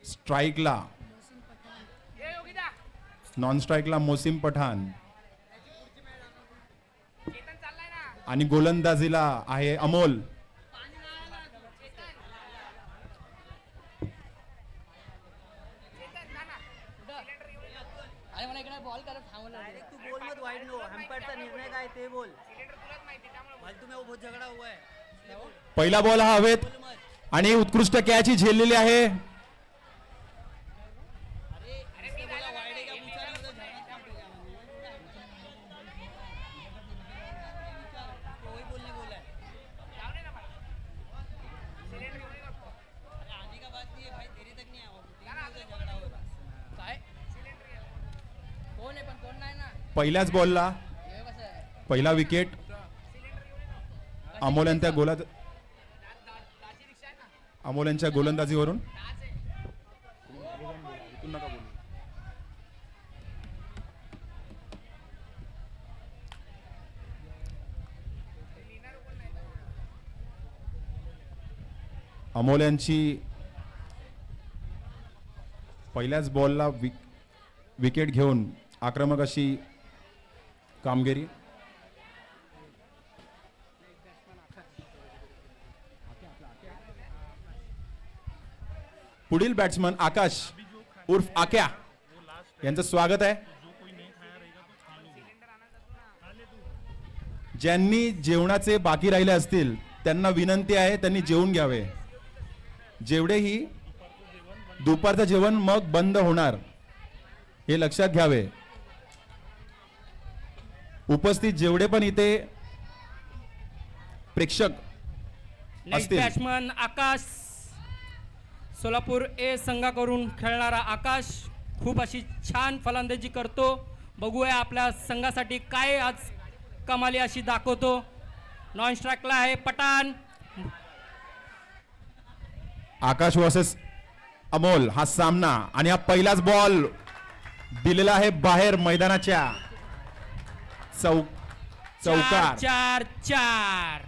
स्ट्राईकला non स्ट्राईकला मोसिम Pathan आणि गोलंदाजीला आहे अमोल. पहिला बॉल हा हवेत आणि उत्कृष्ट कॅच ही झेललेली आहे. पहिल्याच बॉलला पहिला विकेट अमोल यांच्या गोलंदाजीवरून. अमोल यांची पहिल्याच बॉलला विकेट घेऊन आक्रमक अशी कामगिरी. पुढील बॅट्समन आकाश उर्फ आक्या यांचं स्वागत आहे. ज्यांनी जेवणाचे बाकी राहिले असतील त्यांना विनंती आहे त्यांनी जेवून घ्यावे. जेवढेही दुपारचं जेवण मग बंद होणार हे लक्षात घ्यावे. उपस्थित जेवढे पण इथे प्रेक्षक असतील. बॅट्समन आकाश सोलापूर ए संघाकडून खेळणारा आकाश खूप अशी छान फलंदाजी करतो. बघूया आपल्या संघासाठी काय आज कमाली अशी दाखवतो. नॉन स्ट्राईकला आहे पठाण. आकाश वर्सेस अमोल हा सामना आणि हा पहिलाच बॉल दिलेला आहे बाहेर मैदानाच्या. चौकार 4-4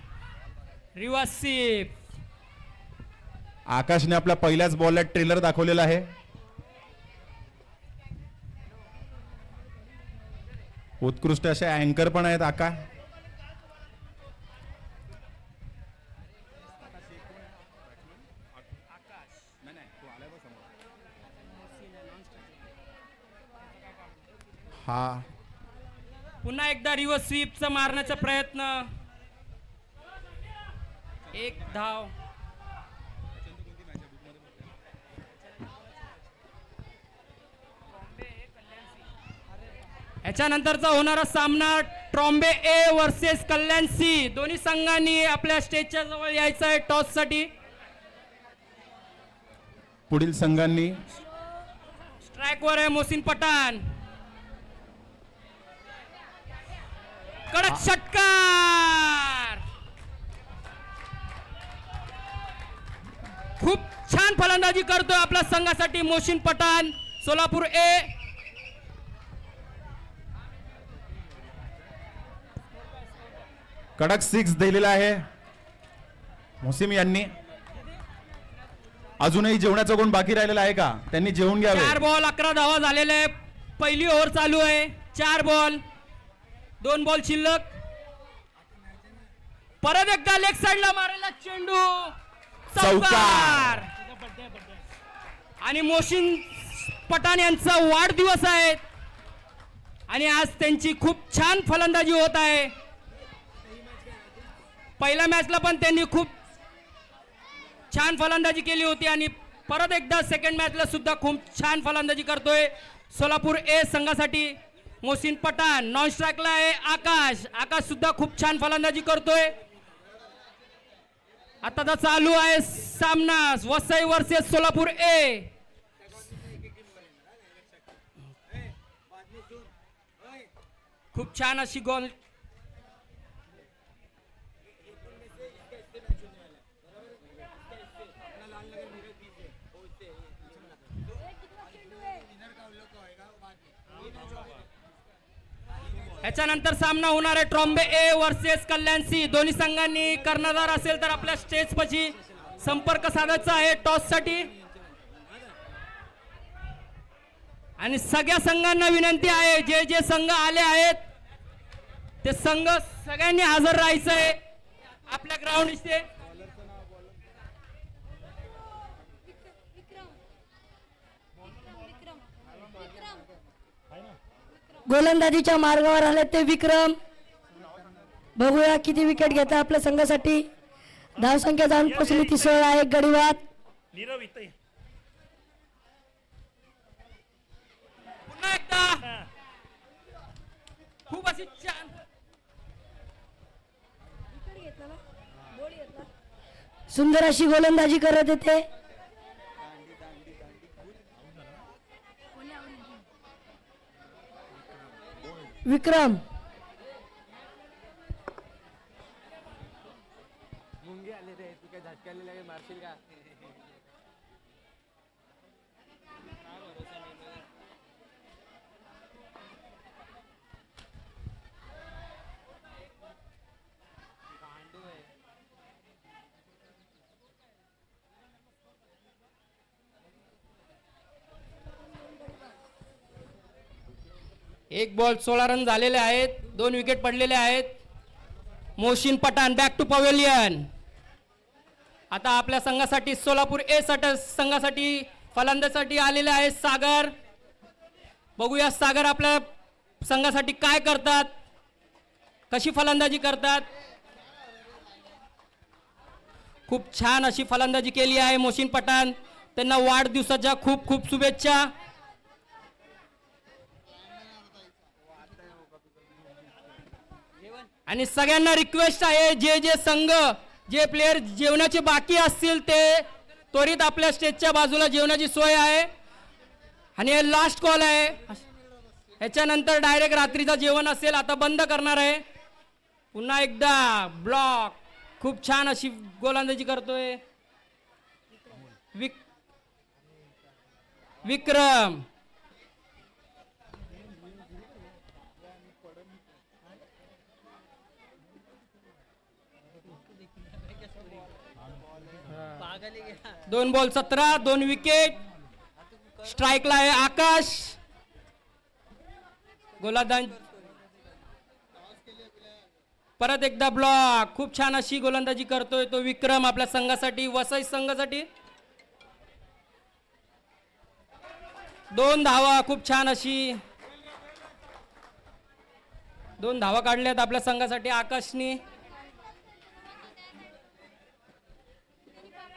रिवर्सिव. आकाशने आपल्या पहिल्याच बॉलला ट्रेलर दाखवलेला आहे. उत्कृष्ट असे अँकर पण आहेत आकाश. हा पुन्हा एकदा रिव्हर्स स्वीपचा मारण्याचा प्रयत्न. एक धाव. याच्यानंतरचा होणारा सामना Trombay A versus Kalyan C. दोन्ही संघांनी आपल्या स्टेजच्या जवळ यायचं आहे टॉस साठी. पुढील संघांनी स्ट्राईकवर आहे मोसिन पठाण. कडक षटकार. खूप छान फलंदाजी करतोय आपल्या संघासाठी मोसिन पठाण सोलापूर ए. कडक 6 दिलेला आहे मोसिम यांनी. अजूनही जेवणाचा गुण बाकी राहिलेला आहे का? त्यांनी जेवून घ्यावे. 4 बॉल 11 धावा झालेले आहे. पहिली ओव्हर चालू आहे. 4 बॉल 2 बॉल शिल्लक. परत एकदा लेग साइडला मारायला चेंडू. चौकार. आणि मोसिन पठाण यांचा वाढदिवस आहे आणि आज त्यांची खूप छान फलंदाजी होत आहे. पहिल्या मॅचला पण त्यांनी खूप छान फलंदाजी केली होती आणि परत एकदा सेकंड मॅचला सुद्धा खूप छान फलंदाजी करतोय सोलापूर ए संघासाठी मोसिन पठाण. नॉन स्ट्राईकला आहे आकाश. आकाश सुद्धा खूप छान फलंदाजी करतोय. आता चालू आहे सामना वसई वर्सेस सोलापूर ए. खूप छान अशी गोल. याच्यानंतर सामना होणार आहे Trombay A versus Kalyan C. दोन्ही संघांनी कर्णधार असेल तर आपल्या स्टेज पाशी संपर्क साधायचा आहे टॉस साठी. आणि सगळ्या संघांना विनंती आहे, जे जे संघ आले आहेत ते संघ सगळ्यांनी हजर राहायचं आहे आपल्या ग्राउंड इथे. गोलंदाजीच्या मार्गावर आले ते विक्रम. बघूया किती विकेट घेतात आपल्या संघासाठी. धावसंख्या जाऊन पोचली ती 16, एक गडी बाद. नीरव इथं ये. पुन्हा एकदा खूप अशी छान सुंदर अशी गोलंदाजी करत येते. विक्रम एक बॉल 16 रन झालेले आहेत, 2 विकेट पडलेले आहेत. Mohsin Pathan back to pavilion. आता आपल्या संघासाठी सोलापूर ए संघासाठी फलंदाजीसाठी आलेले आहेत सागर. बघूया सागर आपल्या संघासाठी काय करतात, कशी फलंदाजी करतात. खूप छान अशी फलंदाजी केली आहे मोहसिन पठाण. त्यांना वाढदिवसाच्या खूप खूप शुभेच्छा. आणि सगळ्यांना रिक्वेस्ट आहे, जे जे संघ जे प्लेयर जेवणाचे बाकी असतील ते त्वरित आपल्या स्टेजच्या बाजूला जेवणाची सोय आहे. आणि हे लास्ट कॉल आहे, याच्यानंतर डायरेक्ट रात्रीचं जेवण असेल. आता बंद करणार आहे. पुन्हा एकदा ब्लॉक खूप छान अशी गोलंदाजी करतोय विक्रम. दोन बॉल 17, 2 विकेट. स्ट्राईकला आहे आकाश. गोलंदाज परत एकदा ब्लॉक. खूप छान अशी गोलंदाजी करतोय तो विक्रम आपल्या संघासाठी, वसई संघासाठी. 2 धावा खूप छान अशी 2 धावा काढल्यात आपल्या संघासाठी आकाशनी.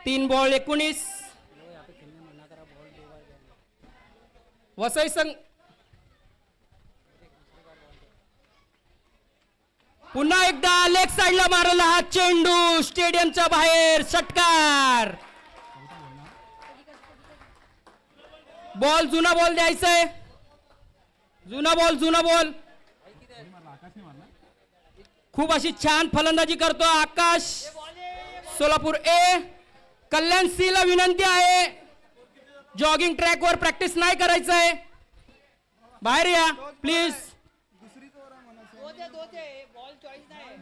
3 बॉल 19. वसई संघ पुन्हा एकदा लेग साइडला मारला हा चेंडू स्टेडियमच्या बाहेर. षटकार. बॉल जुना बॉल द्यायचंय. जुना बॉल. खूप अशी छान फलंदाजी करतो आकाश. सोलापूर ए. कल्याण सी ला विनंती आहे, जॉगिंग ट्रॅकवर प्रॅक्टिस नाही करायचंय, बाहेर या प्लीज.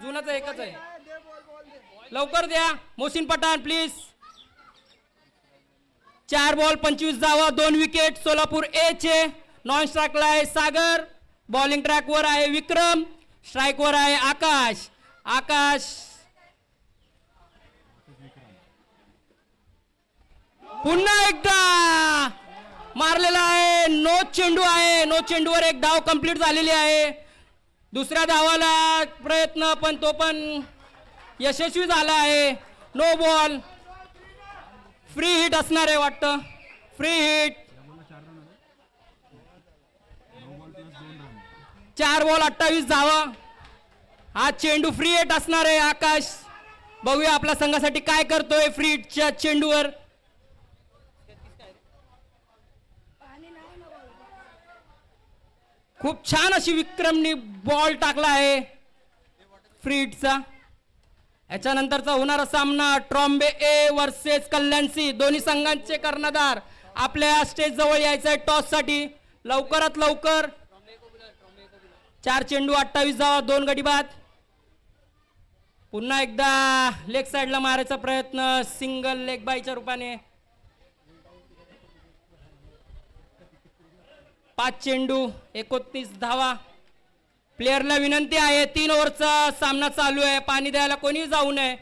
जुनाच एकच आहे, लवकर द्या. मोहसिन पठाण प्लीज. 4 बॉल 25 धावा, 2 विकेट. सोलापूर ए चे. नॉन स्ट्राईकला आहे सागर. बॉलिंग ट्रॅकवर आहे विक्रम. स्ट्राईकवर आहे आकाश. पुन्हा एकदा मारलेला आहे. नो चेंडू आहे. नो चेंडूवर एक धाव कंप्लीट झालेली आहे. दुसऱ्या धावाला प्रयत्न, पण तो पण यशस्वी झाला आहे. No ball. फ्री हिट असणार आहे वाटतं. Free hit. 4 बॉल 28 धावा. हा चेंडू फ्री हिट असणार आहे. आकाश बघूया आपल्या संघासाठी काय करतोय फ्री हिटच्या चेंडूवर. खूप छान अशी विक्रमनी बॉल टाकला आहे फ्री हिटचा. याच्यानंतरचा होणारा सामना Trombay A versus Kalyan C. दोन्ही संघांचे कर्णधार आपल्या स्टेज जवळ यायचं आहे टॉस साठी लवकरात लवकर. 4 चेंडू 28 धावा, 2 गडी बाद. पुन्हा एकदा लेग साइडला मारायचा प्रयत्न सिंगल लेग बायच्या रूपाने. 5 चेंडू 29 धावा. प्लेयरला विनंती आहे, 3 ओव्हरचा सामना चालू आहे, पाणी द्यायला कोणी जाऊ नये.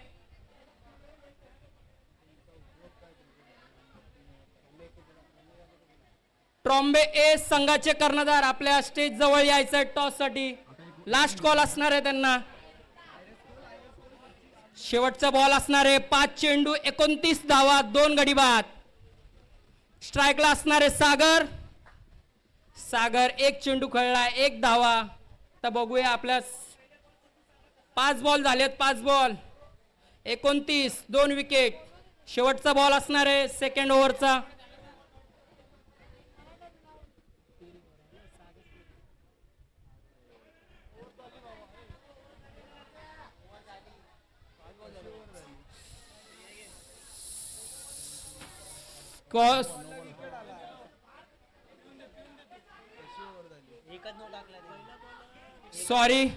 ट्रॉम्बे ए संघाचे कर्णधार आपल्या स्टेज जवळ यायचंय टॉस साठी. लास्ट कॉल असणार आहे त्यांना. शेवटचा बॉल असणार आहे. 5 चेंडू 29 धावा, 2 गडी बाद. स्ट्राईकला असणार आहे सागर. सागर 1 चेंडू खेळलाय, 1 धावा. तर बघूया आपल्या 5 बॉल झालेत, 5 बॉल 29, 2 विकेट. शेवटचा बॉल असणार आहे सेकंड ओव्हरचा. कॉस सॉरी,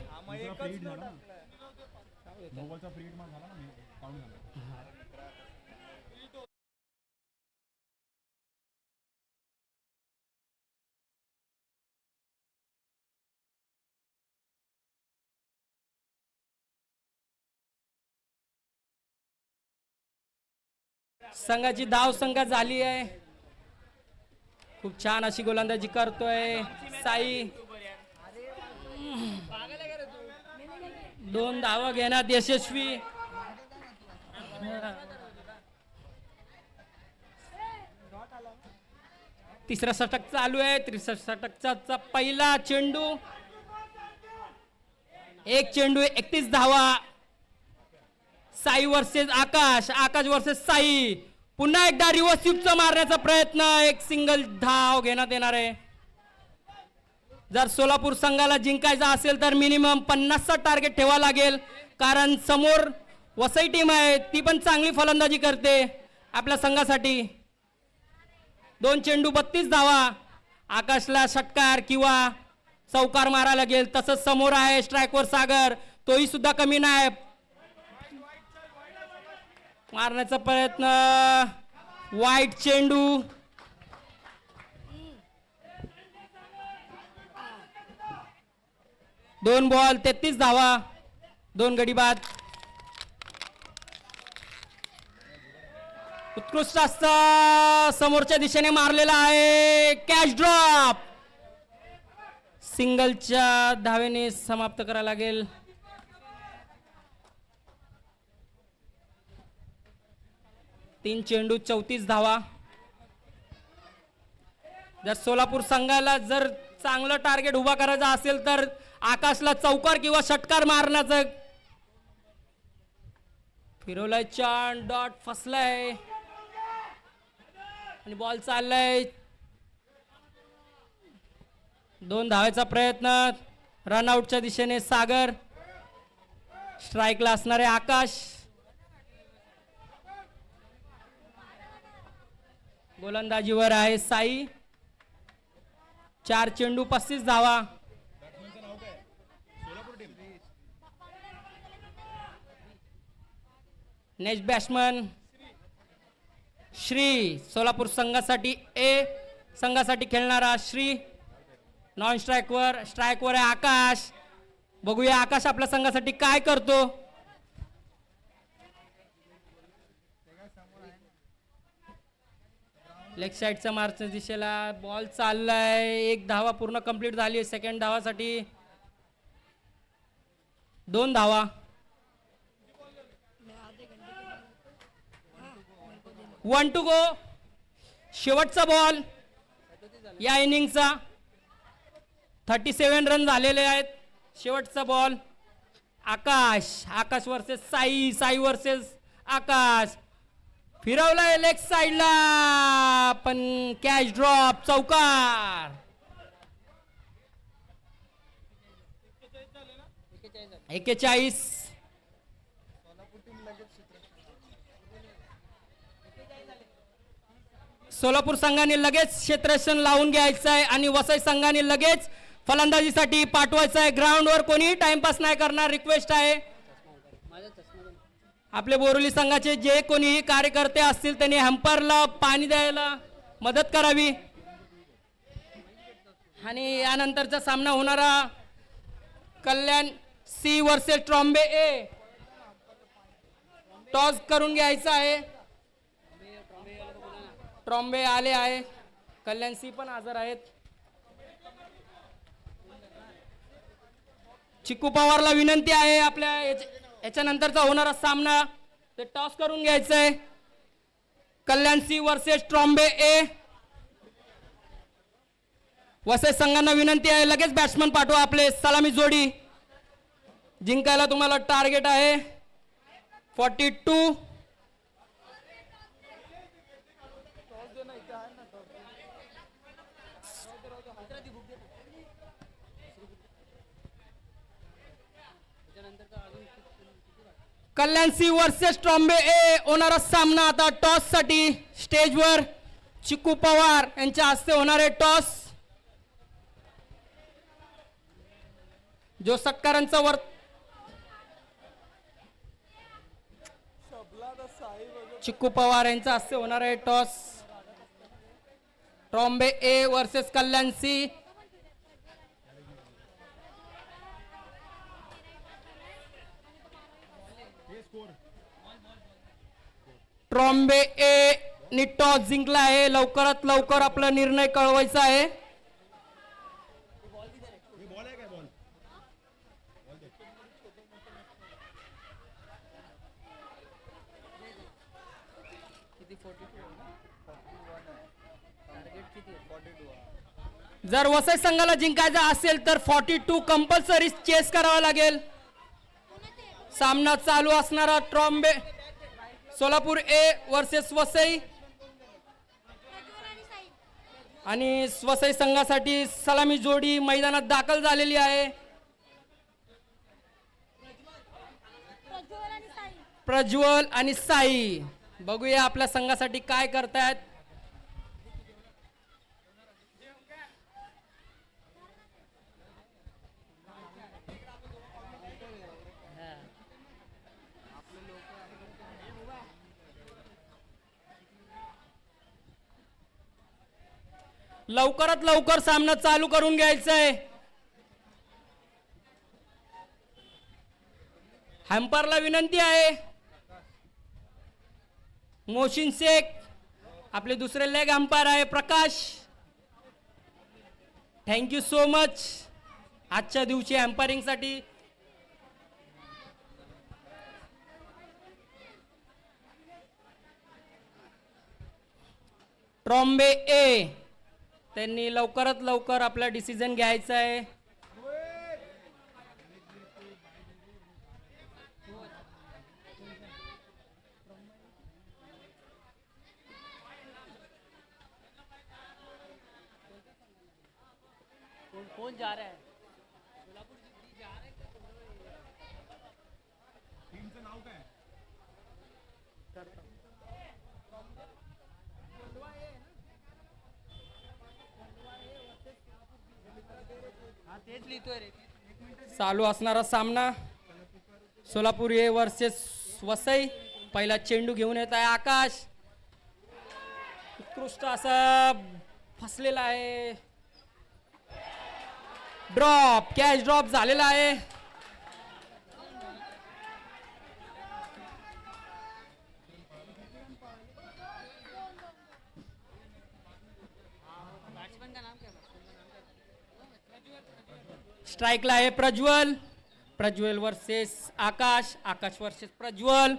संघाची धाव संख्या झाली आहे. खूप छान अशी गोलंदाजी करतोय साई. 2 धावा घेण्यात यशस्वी. तिसरा षटक चालू आहे. तिसऱ्या षटकचा पहिला चेंडू, 1 चेंडू 31 धावा. साई वर्सेस आकाश, आकाश वर्सेस साई. पुन्हा एकदा रिव्हर्स स्वीपचा मारण्याचा प्रयत्न, 1 सिंगल धाव घेण्यात येणार आहे. जर सोलापूर संघाला जिंकायचं असेल तर मिनिमम 50चा टार्गेट ठेवावा लागेल, कारण समोर वसई टीम आहे, ती पण चांगली फलंदाजी करते आपल्या संघासाठी. 2 चेंडू 32 धावा. आकाशला षटकार किंवा चौकार मारायला लागेल. तसंच समोर आहे स्ट्राईकवर सागर, तोही सुद्धा कमी नाही. मारण्याचा प्रयत्न, वाईट चेंडू. दोन बॉल 33 धावा, 2 गडी बाद. उत्कृष्ट असा समोरच्या दिशेने मारलेला आहे, कॅच ड्रॉप. सिंगलच्या धावेने समाप्त करायला लागेल. तीन चेंडू 34 धावा. जर सोलापूर संघाला जर चांगलं टार्गेट उभा करायचं असेल तर आकाशला चौकार किंवा षटकार मारण्याचं. फिरवलाय छान, डॉट फसलाय आणि बॉल चाललाय. 2 धावेचा प्रयत्न. रनआउटच्या दिशेने सागर. स्ट्राईकला असणारे आकाश. गोलंदाजीवर आहे साई. 4 चेंडू 35 धावा. नेक्स्ट बॅट्समन श्री, सोलापूर संघासाठी ए संघासाठी खेळणारा श्री. नॉन स्ट्राईकवर, स्ट्राईकवर आहे आकाश. बघूया आकाश आपल्या संघासाठी काय करतो. लेग साईडचा मार्चच्या दिशेला बॉल चाललाय. 1 धावा पूर्ण कंप्लीट झाली. सेकंड धावासाठी 2 धावा. 1 टू गो. शेवटचा बॉल या इनिंगचा. 37 रन झालेले आहेत. शेवटचा बॉल. आकाश, आकाश वर्सेस साई, साई वर्सेस आकाश. फिरवलाय लेग साइडला, पण कॅच ड्रॉप, चौकार. 41. सोलापूर संघाने लगेच क्षेत्ररक्षण लावून घ्यायचं आहे आणि वसई संघाने लगेच फलंदाजीसाठी पाठवायचं आहे. ग्राउंडवर कोणीही टाइमपास नाही करणार. रिक्वेस्ट आहे आपले बोरिवली संघाचे जे कोणीही कार्यकर्ते असतील त्यांनी हॅम्परला पाणी द्यायला मदत करावी. आणि यानंतरचा सामना होणारा कल्याण सी वर्सेस ट्रॉम्बे ए. टॉस करून घ्यायचा आहे. ट्रॉम्बे आले आहे, कल्याण सी पण हजर आहेत. चिक्कू पवारला विनंती आहे आपल्या याच्यानंतरचा होणारा सामना ते टॉस करून घ्यायचं आहे. कल्याण सी वर्सेस ट्रॉम्बे ए. वसई संघांना विनंती आहे लगेच बॅट्समन पाठवा आपले सलामी जोडी. जिंकायला तुम्हाला टार्गेट आहे 42. कल्याण सी वर्सेस ट्रॉम्बे ए होणारा सामना आता टॉस साठी स्टेजवर चिक्कू पवार यांच्या हस्ते होणारे टॉस. जो सत्कारांचा चिक्कू पवार यांच्या हस्ते होणार आहे toss. Trombay A versus Kalyan C. Trombay A नी टॉस जिंकला आहे. लवकरात लवकर आपला निर्णय कळवायचा आहे. जर वसई संघाला जिंकायचा असेल तर 42 कंपल्सरी चेस करावा लागेल. सामना चालू असणारा ट्रॉम्बे सोलापूर ए वर्सेस वसई आणि वसई संघासाठी सलामी जोडी मैदानात दाखल झालेली आहे. प्रज्वल आणि साई. बघूया आपल्या संघासाठी काय करतायत. लवकरात लवकर सामना चालू करून घ्यायचा आहे. हॅम्परला विनंती आहे. मोहसिन शेख आपले दुसरे लेग अंपायर आहे. प्रकाश थँक्यू सो मच आजच्या दिवशी अंपायरिंग साठी. ट्रॉम्बे ए त्यांनी लवकरात लवकर आपला डिसिजन घ्यायचा आहे. कौन जा रहा है? टीमचं नाव काय? चालू असणारा सामना सोलापूर ए वर्सेस वसई. पहिला चेंडू घेऊन येत आहे आकाश. उत्कृष्ट असा फसलेला आहे. ड्रॉप कॅच ड्रॉप झालेला आहे. स्ट्राइकला आहे प्रज्वल. प्रज्वल वर्सेस आकाश. आकाश वर्सेस प्रज्वल.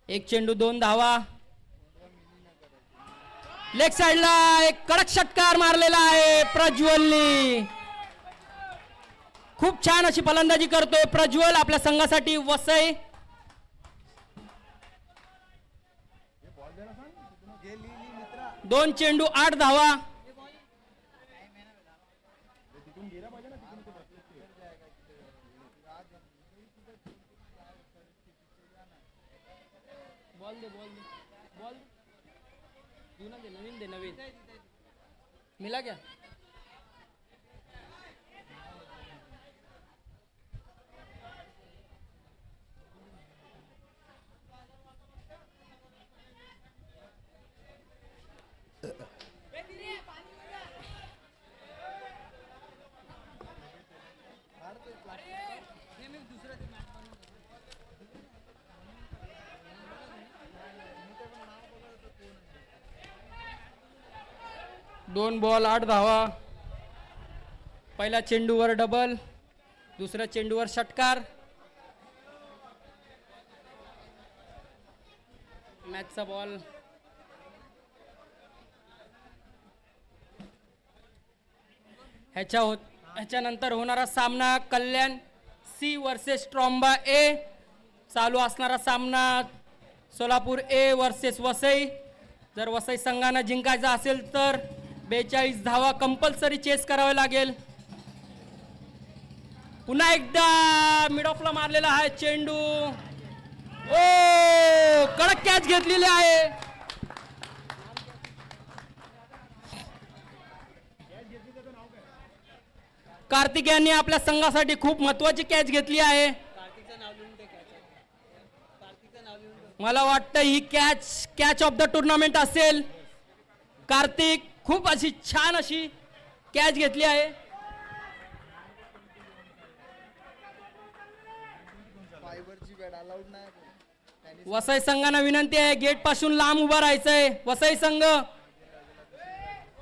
एक चेंडू 2 धावा. लेग साइडला एक कडक षटकार मारलेला आहे प्रज्वलनी. खूप छान अशी फलंदाजी करतोय प्रज्वल आपल्या संघासाठी वसई. दोन चेंडू 8 धावा. नवीन दे नवीन मिला क्या? 2 बॉल 8 धावा. पहिल्या चेंडूवर डबल, दुसऱ्या चेंडूवर षटकार. मॅचचा बॉल ह्याच्यानंतर होणारा सामना कल्याण सी वर्सेस ट्रॉम्बा ए. चालू असणारा सामना सोलापूर ए वर्सेस वसई. जर वसई संघानं जिंकायचं असेल तर 42 धावा कंपल्सरी चेस करावे लागेल. पुन्हा एकदा मिड ऑफला मारलेला आहे चेंडू. ओ कडक कॅच घेतलेली आहे. कार्तिक यांनी आपल्या संघासाठी खूप महत्वाची कॅच घेतली आहे. मला वाटतं ही कॅच ऑफ द टुर्नामेंट असेल. कार्तिक खूप अशी छान अशी कॅच घेतली आहे. वसई संघांना विनंती आहे गेट पासून लांब उभा राहायचंय.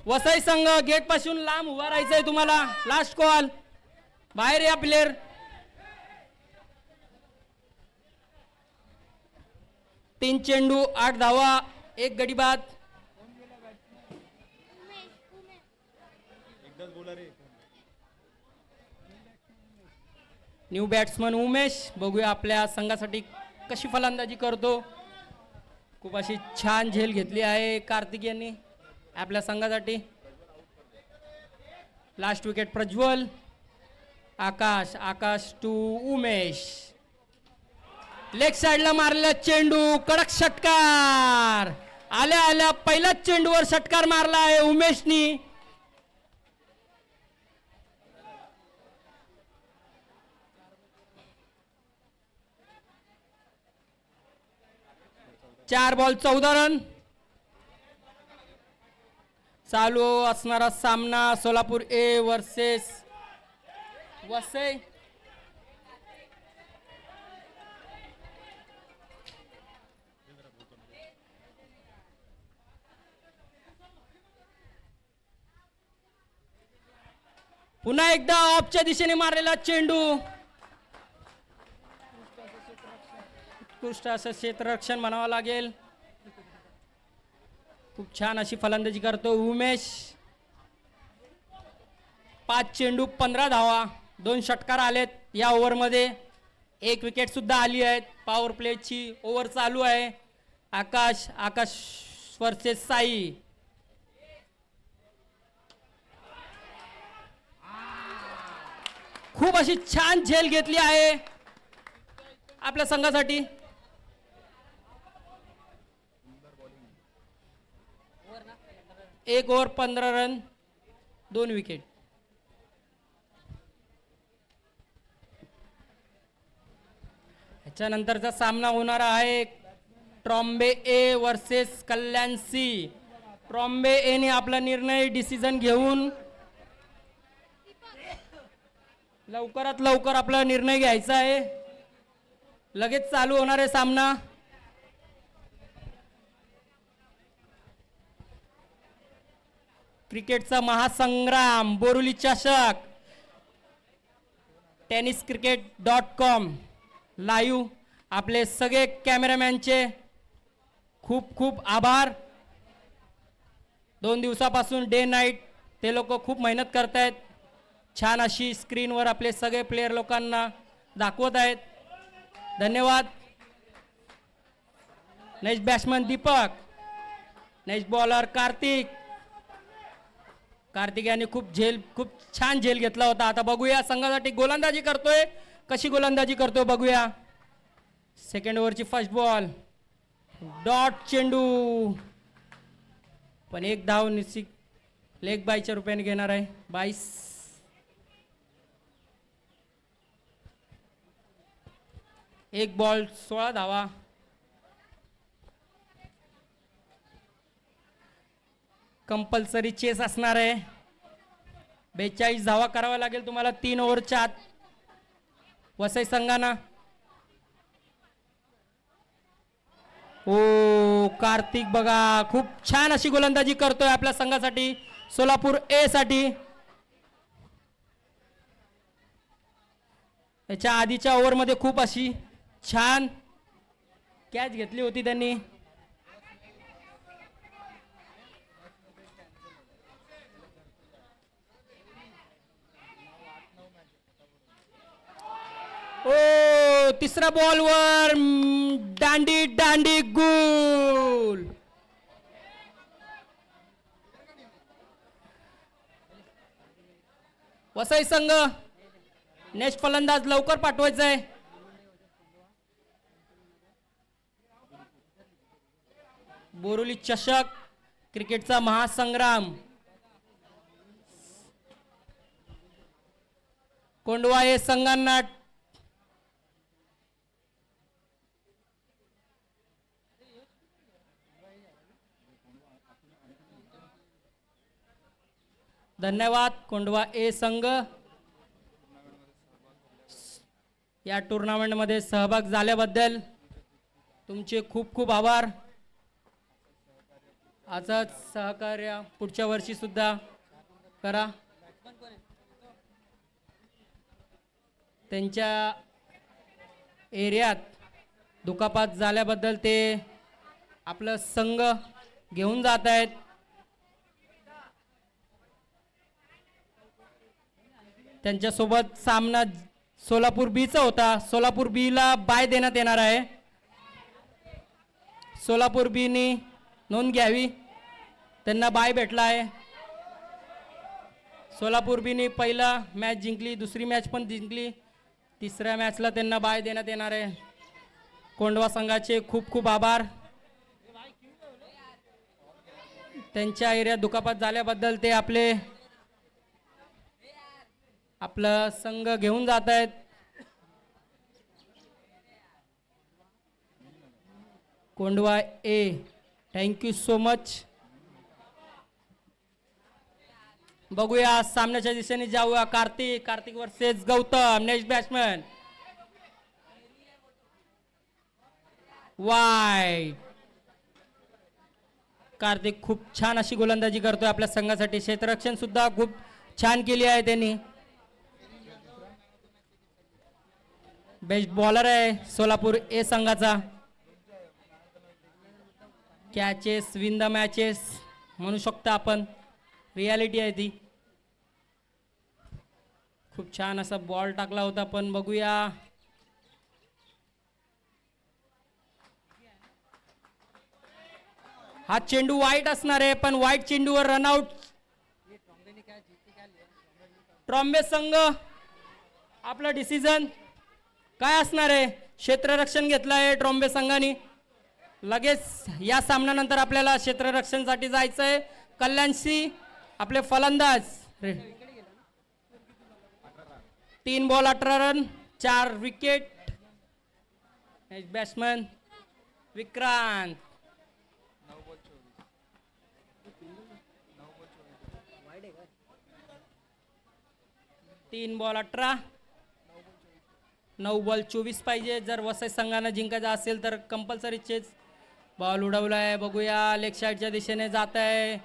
वसई संघ गेट पासून लांब उभा राहायचंय तुम्हाला. लास्ट कॉल, बाहेर या प्लेयर. तीन चेंडू 8 धावा, 1 गडी बाद. न्यू बॅट्समन उमेश, बघूया आपल्या संघासाठी कशी फलंदाजी करतो. खूप अशी छान झेल घेतली आहे कार्तिक यांनी आपल्या संघासाठी. Last wicket Prajwal. Akash to Umesh. Leg साइडला मारलेला चेंडू, कडक षटकार. आल्या पहिल्याच चेंडूवर षटकार मारला आहे उमेशनी. चार बॉल 14 रन. चालू असणारा सामना सोलापूर ए वर्सेस वसई. पुन्हा एकदा ऑफच्या दिशेने मारलेला चेंडू. उत्कृष्ट असं क्षेत्ररक्षण म्हणावं लागेल. खूप छान अशी फलंदाजी करतो उमेश. 5 चेंडू 15 धावा, 2 षटकार आलेत या ओव्हरमध्ये. 1 विकेट सुद्धा आली आहे. पॉवर प्लेची ओव्हर चालू आहे. आकाश वर्सेस साई. खूप अशी छान झेल घेतली आहे आपल्या संघासाठी. एक ओव्हर 15 रन, 2 विकेट. ह्याच्यानंतरचा सामना होणार आहे Trombay A versus Kalyan C. Trombay A ने आपला निर्णय डिसिजन घेऊन लवकरात लवकर आपला निर्णय घ्यायचा आहे. लगेच चालू होणार आहे सामना. क्रिकेटचा महासंग्राम, बोरुली चषक. tenniscricket.com live. आपले सगळे कॅमेरामॅनचे खूप खूप आभार. 2 दिवसापासून डे नाईट ते लोक खूप मेहनत करतायत. छान अशी स्क्रीनवर आपले सगळे प्लेयर लोकांना दाखवत आहेत. धन्यवाद. Next batsman Deepak. Next bowler Kartik यांनी खूप छान झेल घेतला होता. आता बघूया संघासाठी गोलंदाजी करतोय, कशी गोलंदाजी करतोय बघूया. सेकंड ओव्हरची फर्स्ट बॉल, डॉट चेंडू, पण 1 धाव निश्चित लेग बायच्या रुपयाने घेणार आहे. 22. एक बॉल 16 धावा. कंपल्सरी चेस असणार आहे. 42 धावा करावा लागेल तुम्हाला 3 ओव्हरच्या आत वसई संघांना. ओ कार्तिक बघा खूप छान अशी गोलंदाजी करतोय आपल्या संघासाठी. सोलापूर ए साठी. याच्या आधीच्या ओव्हरमध्ये खूप अशी छान कॅच घेतली होती त्यांनी. ओ तिसऱ्या बॉलवर दांडी दांडी गोल. वसई संघ नेक्स्ट फलंदाज लवकर पाठवायचा आहे. बोरुली चषक क्रिकेटचा महासंग्राम. कोंडवा हे संघांना धन्यवाद. कोंडवा ए संघ या टुर्नामेंट मध्ये सहभाग झाल्याबद्दल तुमचे खूप खूप आभार. असंच सहकार्य पुढच्या वर्षी सुद्धा करा. त्यांच्या एरियात दुखापत झाल्याबद्दल ते आपलं संघ घेऊन जात आहेत. त्यांच्यासोबत सामना सोलापूर बीचा होता. सोलापूर बी ला बाय देण्यात येणार आहे. सोलापूर बीनी नोंद घ्यावी, त्यांना बाय भेटला आहे. सोलापूर बीनी पहिला मॅच जिंकली, दुसरी मॅच पण जिंकली, तिसऱ्या मॅचला त्यांना बाय देण्यात येणार आहे. कोंडवा संघाचे खूप खूप आभार. त्यांच्या एरियात दुखापत झाल्याबद्दल ते आपला संघ घेऊन जात आहेत. कोंडवा ए थँक्यू सो मच. बघूया सामन्याच्या दिशेने जाऊया. Kartik versus Gautam next batsman. Y Kartik खूप छान अशी गोलंदाजी करतोय आपल्या संघासाठी. क्षेत्ररक्षण सुद्धा खूप छान केली आहे त्यांनी. बेस्ट बॉलर आहे सोलापूर ए संघाचा. कॅचेस विन द मॅचेस म्हणू शकता आपण, रियालिटी आहे ती. खूप छान असा बॉल टाकला होता, पण बघूया हा चेंडू वाईट असणार आहे, पण वाईट चेंडूवर रनआउट. ट्रॉम्बे संघ आपला डिसिजन काय असणार आहे? क्षेत्ररक्षण घेतलं आहे ट्रॉम्बे संघाने. लगेच या सामन्यानंतर आपल्याला क्षेत्ररक्षणसाठी जायचं आहे. कल्याणशी आपले फलंदाज 3 ball 18 run 4 wicket. Batsman Vikrant. तीन बॉल 18, 9 बॉल 24 पाहिजे. जर वसई संघानं जिंकायचं असेल तर कंपल्सरी चेज. बॉल उडवला आहे, बघूया लेग साईडच्या दिशेने जात आहे.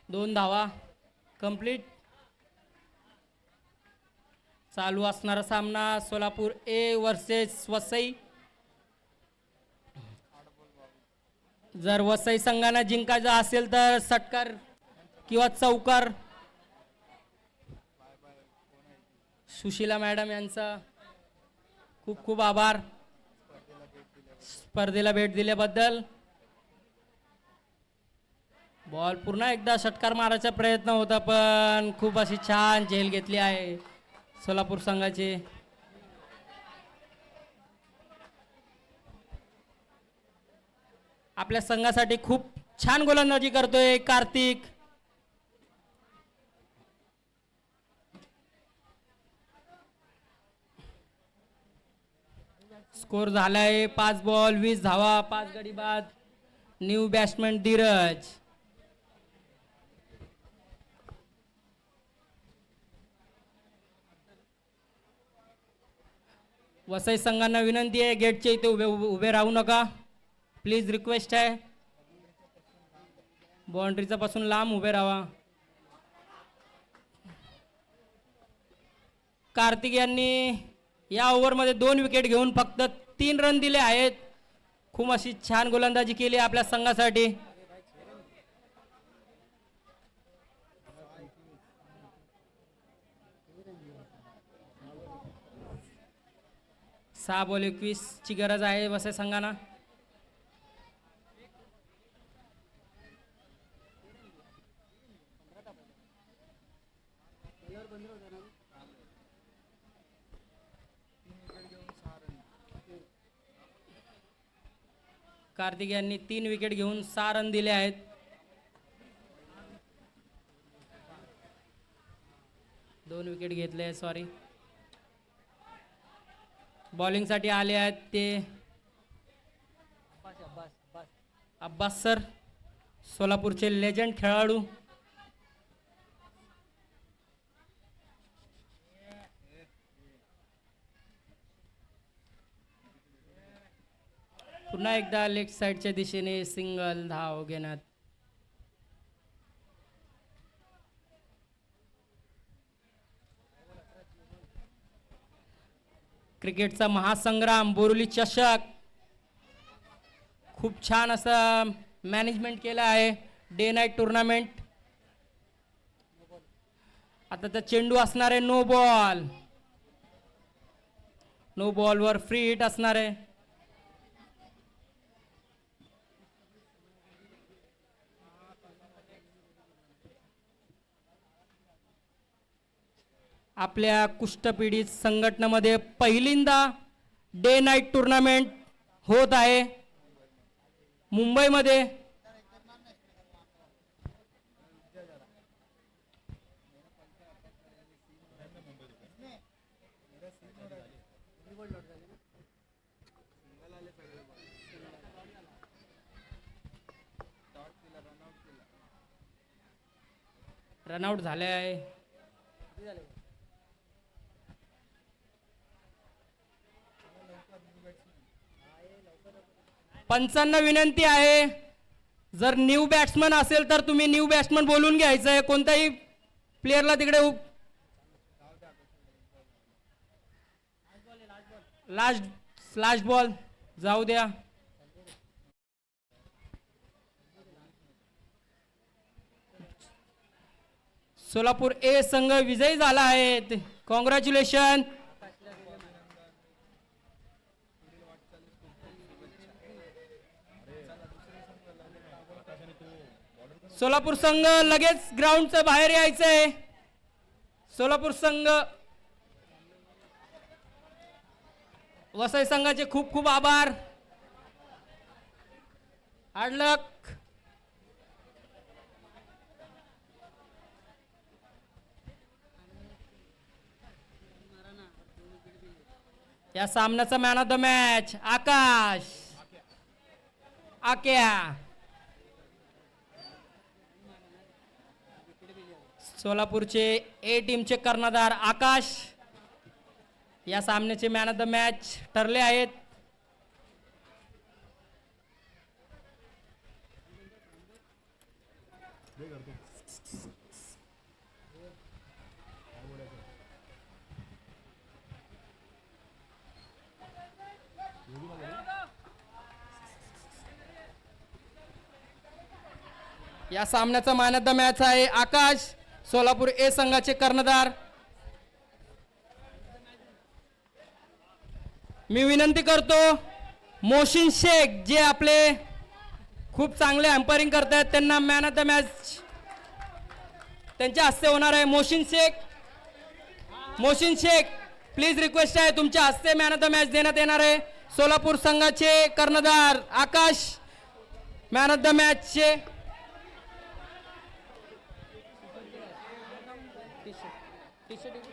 2 धावा कंप्लीट. चालू असणारा सामना सोलापूर ए वर्सेस वसई. जर वसई संघानं जिंकायचं असेल तर षटकार किंवा चौकार. सुशीला मॅडम यांचा खूप खूप आभार स्पर्धेला भेट दिल्याबद्दल. बॉल पुन्हा एकदा षटकार मारायचा प्रयत्न होता, पण खूप अशी छान झेल घेतली आहे सोलापूर संघाचे. आपल्या संघासाठी खूप छान गोलंदाजी करतोय कार्तिक. स्कोर झालाय 5 बॉल 20 धावा 5 गडी बाद. New batsman Dheeraj. वसई संघांना विनंती आहे, गेटच्या इथे उभे राहू नका प्लीज, रिक्वेस्ट आहे. बाउंड्रीचा पासून लांब उभे राहा. कार्तिक यांनी या ओव्हरमध्ये 2 विकेट घेऊन फक्त 3 रन दिले आहेत. खूप अशी छान गोलंदाजी केली आपल्या संघासाठी. सहा बॉल 21 ची गरज आहे वसई संघांना. कार्तिक यांनी 3 विकेट घेऊन 6 रन दिले आहेत. दोन विकेट घेतले, सॉरी. बॉलिंग साठी आले आहेत ते अब्बास सर, सोलापूरचे लेजंड खेळाडू. पुन्हा एकदा लेफ्ट साइडच्या दिशेने सिंगल धाव घेण्यात. क्रिकेटचा महासंग्राम बोरुली चषक खूप छान असं मॅनेजमेंट केलं आहे. Day night tournament. आता तर चेंडू असणार आहे नो बॉल. नो बॉलवर फ्री हिट असणार आहे. आपल्या कुष्ठपीडित संघटनेमध्ये पहिल्यांदा डे नाईट टुर्नामेंट होत आहे मुंबईमध्ये. रनआउट झाले आहे. पंचांना विनंती आहे, जर न्यू बॅट्समन असेल तर तुम्ही न्यू बॅट्समन बोलून घ्यायचंय. कोणत्याही प्लेयरला तिकडे लास्ट बॉल जाऊ द्या. सोलापूर ए संघ विजयी झाला आहे. कॉंग्रॅच्युलेशन. सोलापूर संघ लगेच ग्राउंडच्या बाहेर यायचंय. सोलापूर संघ, वसई संघाचे खूप खूप आभार. हार्ड लक. या सामन्याचा मॅन ऑफ द मॅच आकाश आक्या. सोलापूरचे ए टीमचे कर्णधार आकाश या सामन्याचे मॅन ऑफ द मॅच ठरले आहेत. या सामन्याचा मॅन ऑफ द मॅच आहे आकाश, सोलापूर ए संघाचे कर्णधार. मी विनंती करतो मोहसिन शेख जे आपले खूप चांगले अंपायरिंग करतात त्यांना मॅन ऑफ द मॅच त्यांच्या हस्ते होणार आहे. मोहसिन शेख प्लीज रिक्वेस्ट आहे, तुमच्या हस्ते मॅन ऑफ द मॅच देण्यात येणार आहे. सोलापूर संघाचे कर्णधार आकाश मॅन ऑफ द मॅचचे. T shirt